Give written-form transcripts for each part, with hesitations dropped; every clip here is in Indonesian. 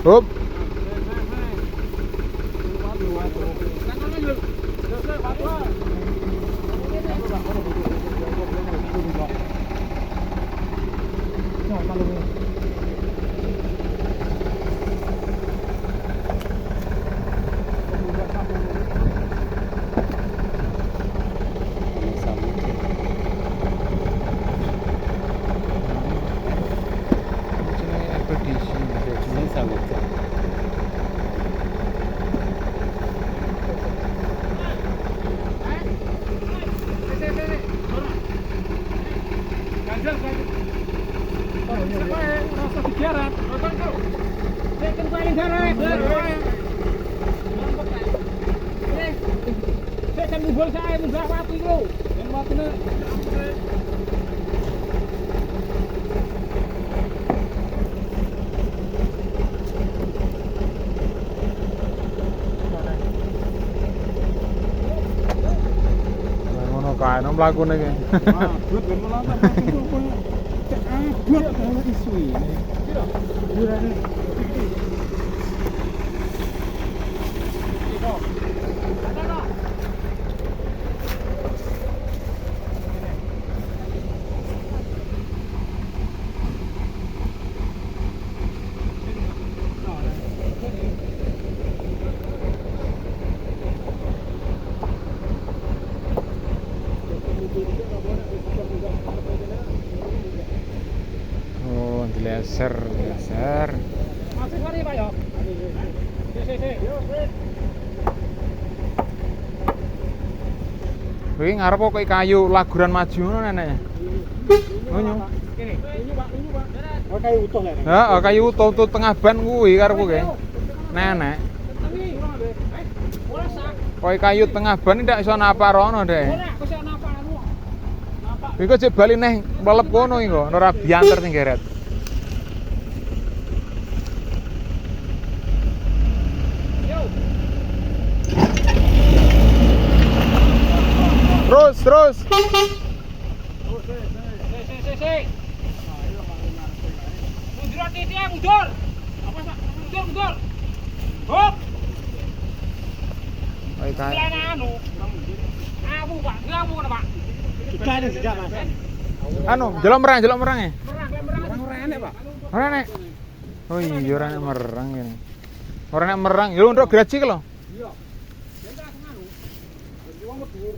Hop. Kae nang mlakune iki. Ah, buat ben melontar itu koyo cek abot ana isu ini. Kira. Jurane. Oh, dileser. Masih mari Pak yo. Kuwi ngarep kok kayu laguran maju ngono nenek. Ngono. Kene, ini Pak. Oh kayu utuh lek. Heeh, kayu utuh tengah ban kuwi karepku ki. Nenek. Kok kayu tengah ban ndak iso napa rono deh. Iku cek bali neh melep kono iki kok, ora bianter ning geret. Terus. Mundur. Apa Pak? Mundur. Hop. Oi kae. Anu. Awu Pak, ngamu ngono Pak. Sudah ada sejak Mas. Anu, jelok merang e. Merang ora enek Pak. Ora nek. Oh iya ora nek merang ngene. Ora nek merang, ya untuk graji ki lho. Iya. Yen tak nganu. Wong medur.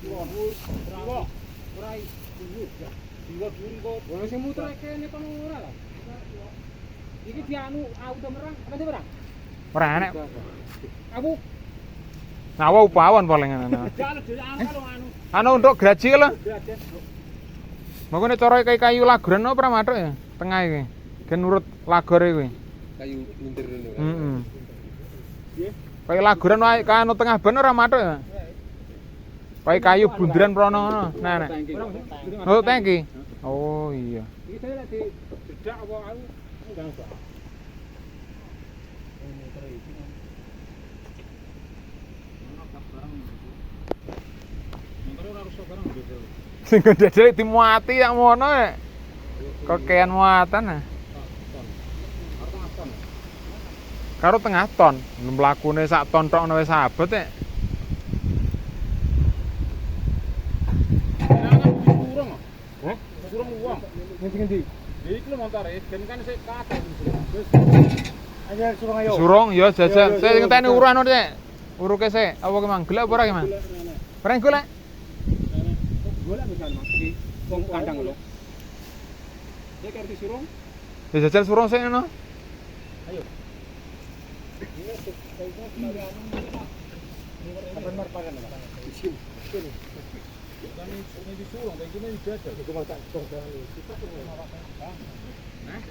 Wong. Ora iki. Diwa duri kok. Wong sing muter kene kono ora lho. Iki dianu auto merang, apa sih merang? Ora nek. Aku Ngawa upawan paling ana. jalan kalau anu. Anu untuk graji ki lho. Gratis. Makane cara kayu laguran apa matuk ya? Tengah iki. Gen nurut lagore kuwi. Kayu minder ngono. Heeh. Nggih. Kayak laguran wae kanu tengah ban ora matuk ya. Kayak kayu bunderan prono ngono. Nah, nek. Oh, tangki. Oh, iya. Iki saya lagi jedak apa aku enggak Pak. Sing gede dimuati yak mono ya. Kekean muatan nah. Karo tengah ton, mlakune sak ton tok wis abot ya. Surung. Hah? Surung uang. Ngendi? Iki lho montare, ben kan sik kathah. Wis. Ayo surung ayo. Surung ya jajal. Saya ngenteni uruan Cek. Uruke sik. Apa ki Mang? Gelek apa ora ki Mang? Ora golek. Golek misal Mas iki wong kandang lho. Nek arep surung, Ya jajal surung sik ngono. ayo. Ini saya kira apa marpakan Pak? Isin. Kan ini disurung, kayak gini dijajal. Itu mata tonggang ini. Kita tuh marpakan. Nah,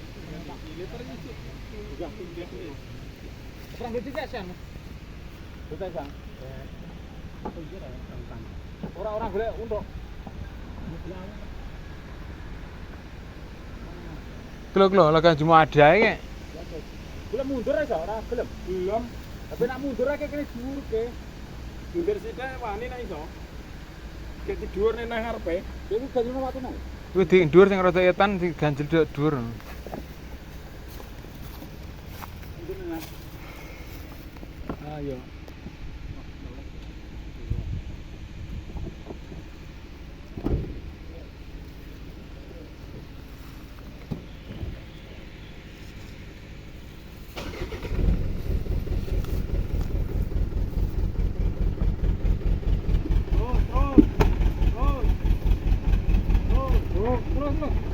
liter itu. Udah tinggi ini. Perang gede gak sih? Betul Bang. Orang-orang golek untuk Klo lagi cuma ada iki. gelem mundur aja ora gelem. Belum. Tapi nak mundur aja kene dhuwur ke. Mundur sithik wani nek iso. Ke dhuwur nek nang ngarepe. Iki ganjel waktu nang. Kuwi di dhuwur sing rada etan diganjel dhuwur. Mundur Ayo.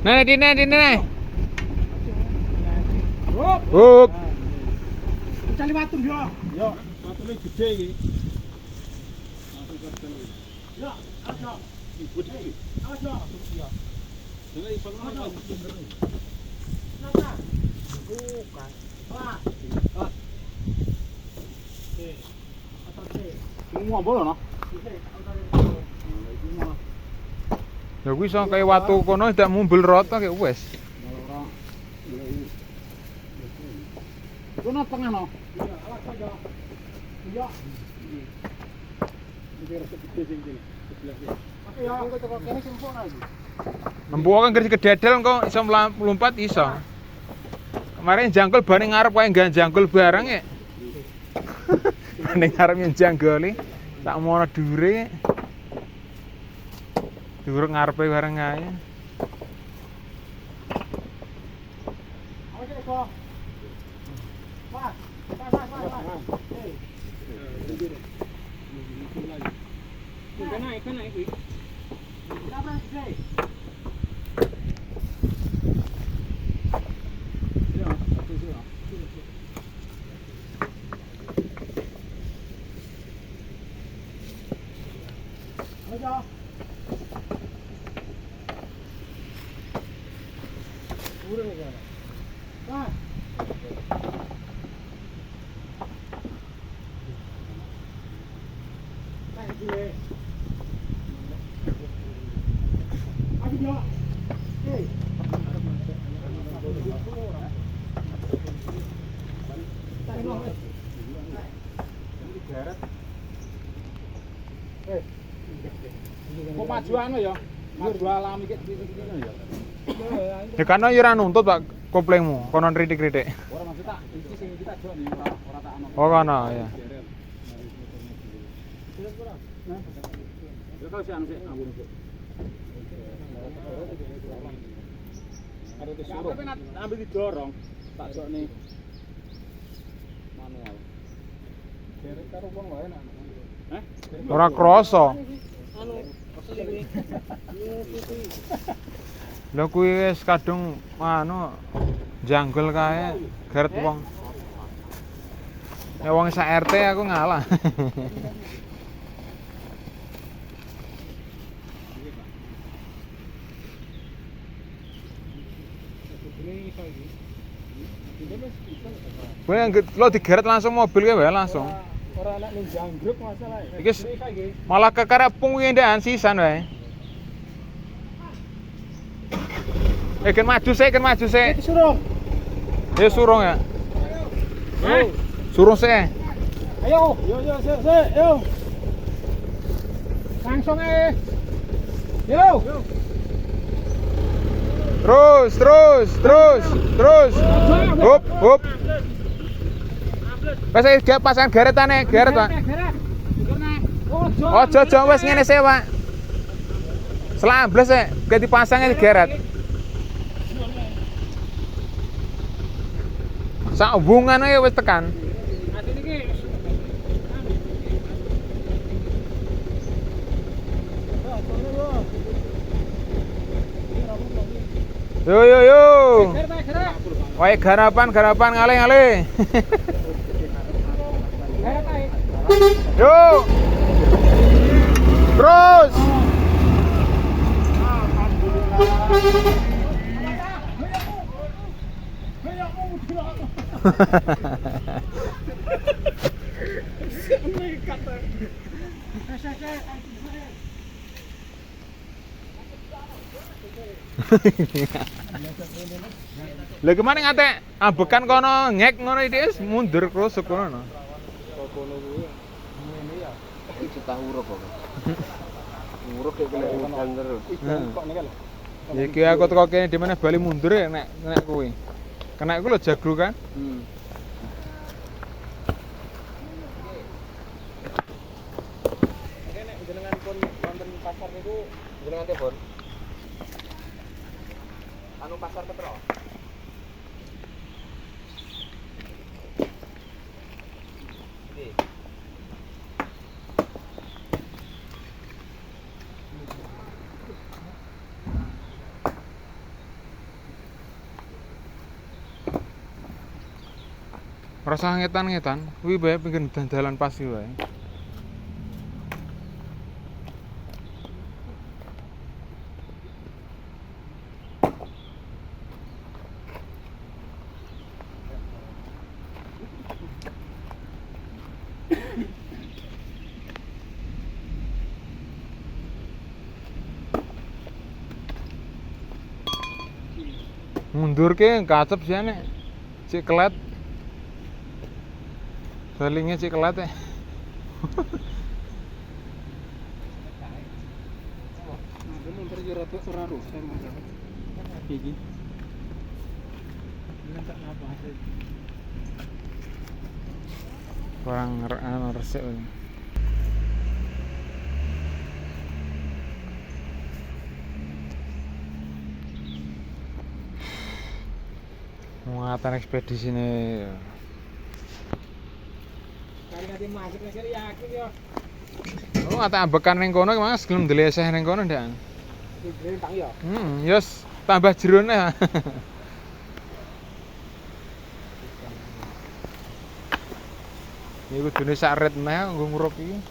Nah, di. Up. Cari batu yo. Yo, batune gede iki. Yo, aja. Ibu iki. Aja. Ya. Dene iso ngono. Nata. Bukan. Wah. Ah. Semua boleh no? Ya kuwi iso kaya watu kono ndak mumbul rata kaya wis. Kono tengah no. Iya, alas aja. Iya. Iki resep gede sing iki. Sebelah iki. Oke ya, engko teko kene sempok lagi. Nembok kan gede kededel kok iso mlumpat iso. Kemarin jangkul bareng ngarep wae enggak jangkul bareng ya. Ning ngarep yen janggoli tak mono dhuwure. Dhuwur ngarepe bareng ae. Oke, kok. Pas. Kan naik iki. Berapa sih? Ya, satu sih. Ayo. Urang ya. Pas. Kok maju anu ya? Maju alami iki ya. Ya kan yo ora nuntut Pak koplengmu, kono kritik-kritik. Ora maksud tak iki sing kita jok nih ora tak anu. Oh kono ya. Ya kalau si anu sik ambune sik. Ada disuruh. Tapi ambil didorong tak jok nih. Manual. Derek karo wong wae nak. Hah? Ora krasa. Anu Lha kuwi wis kadung anu janggul kae geret wong. Ya wong sak RT aku ngalah. Kowe lo digeret langsung mobil kowe wae langsung. ora ana ning janggruk masalah. Iki malah kekarepung kuwi ndekan sisan wae. Kan maju sik. Surung. Ya surung ya. Ayo. Surung sik. Ayo, sik, yo. Langsung Yo. Terus. Hop. Wes iki pasangan garetane, garet, Pak. Ojo wis ngene sik, Pak. Selambles sik, ge dipasangnya di garet. Sak hubungane wis tekan. Yo. Wae garapan ngalih. Yo. Terus. Lha kemana ngate ambekan kono ngek ngono iki mundur krusuk kono. Kono kuwi ngene ya. Cetah uruk kok. Uruk kek kena hujan terus. Kok nek lho. Ya iki aku teko kene di mana bali mundur ya nek kuwi. Kena iku lho jagru kan. pasar niku jenengan telepon. Anu pasar Petro. Oke. Rasa ngetan-ngetan, kuwi bae pinggir dalan pas kuwi wae. Mundur ke kacep sih nek. Cik kelet. Salingnya cik kelet ya. Mundur yo rada ora rusak masalah. Iki. Kurang anu resik. Muatan ekspedisi ini. Kali-kali masuk lagi yakin ya. Oh, ate ambekan ning kono Mas, gelem ndeleseh ning kono ndak? Ini tak ya. Yos tambah jerone. Iki kudune sak ret neh nggo ngurup iki.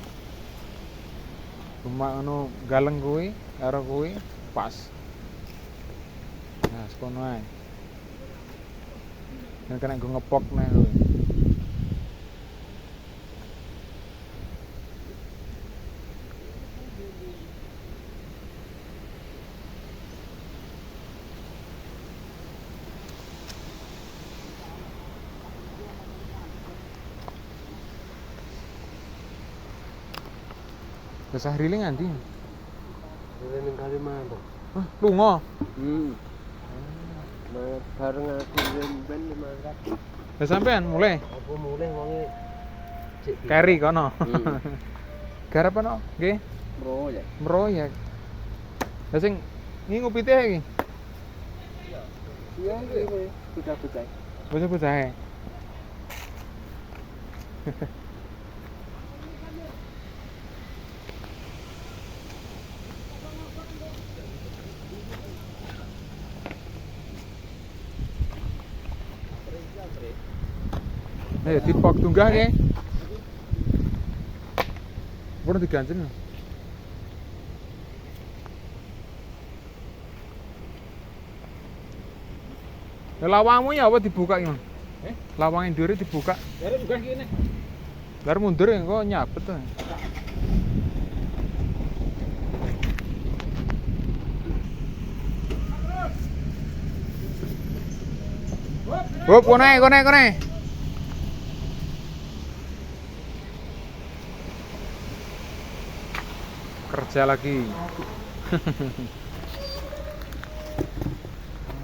Cuma anu galeng kuwi karo kuwi pas. Nah, sekono ae. Nek kena nggo ngepok neh kuwi. Kesah riling nganti. Dene ning Kalimantan. Hah, lunga. Bareng aku ben mangkat. Lah sampean mulai Aku mulai wonge cek keri kono. Garap ono nggih, proyek. mroyek. Lah sing iki ngopi teh iki. Iya iki bocah-bocah. Bocah-bocahe. Ayo dipok tunggah ke. Pun diganjen. Lawangmu ya apa dibuka iki, Mas? Lawangin dhewe dibuka. Dari juga gini. Lar mundur ya kok nyabet to. Hop, kone. Kerja lagi.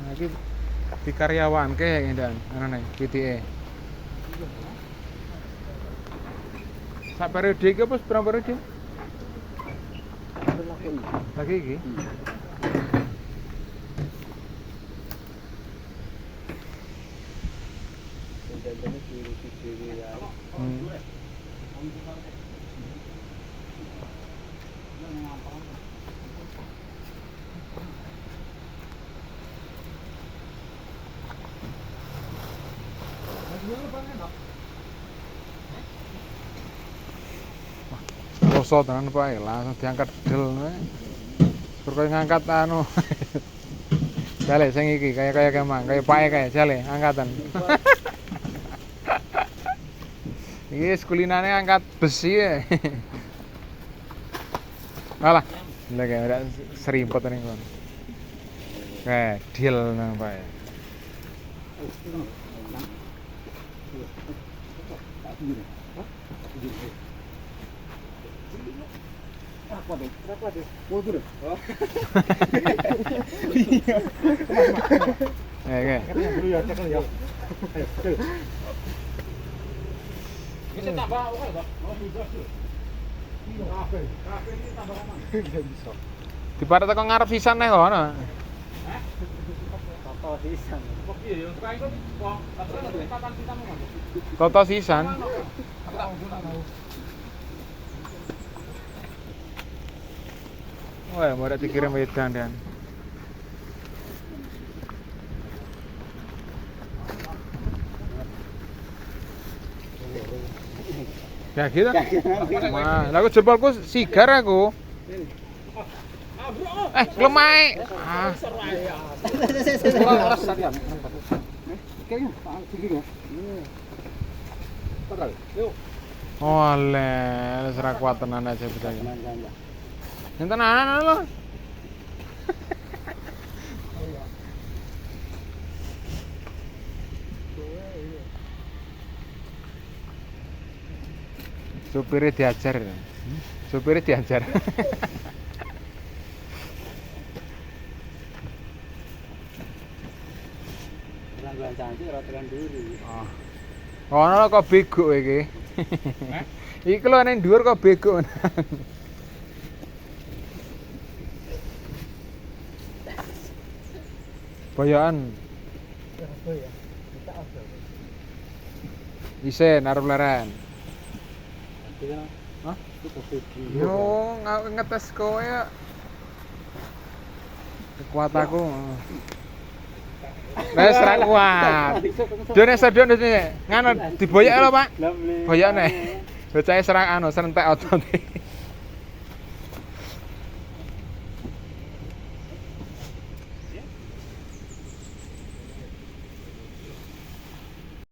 Lagi di karyawan ke dan anane PTE. Sak periode iki apa berapa periode? Lagi iki. Janjane diurusi dhewe ya. Rosot tenan Pak, langsung diangkat del. Terus ngangkat anu. Jale sing iki kaya kemang, kaya pae kaya jale angkatan. Iki kulinane angkat besi ya. Alah, lha kaya ora serimpet ning kono. Kayak deal nang Pak. Berapa deh? Mundur. Oh. Kayak. Dulu ya, cek ya. Bisa tambah apa, Pak? Mau 12. Kafe ini tambah aman. Bisa. Diparet teko ngarep sisan neh kono. Toto sisan. Kok iya yang kae kok papan sisan mau. Toto sisan. Wah, mau dikirim wedang dan. Ya gitu. Wah, lagu jempolku sigar aku. Lemai. Ah. Oleh, serak kuat tenan aja bedanya. Yang tenanan lo. Supirnya diajar. Supirnya diajar. Bulan cantik ratusan duri. Oh. Ono kok bego iki. Iki lho ning dhuwur kok bego. Boyoan. Isen arep leren. Hah? Yo, ngetes kowe ya. Kuat aku. Wes ra kuat. Dene sedon dene. Ngono diboyok lho, Pak. Boyok nek. Bocahe serak serentek otot.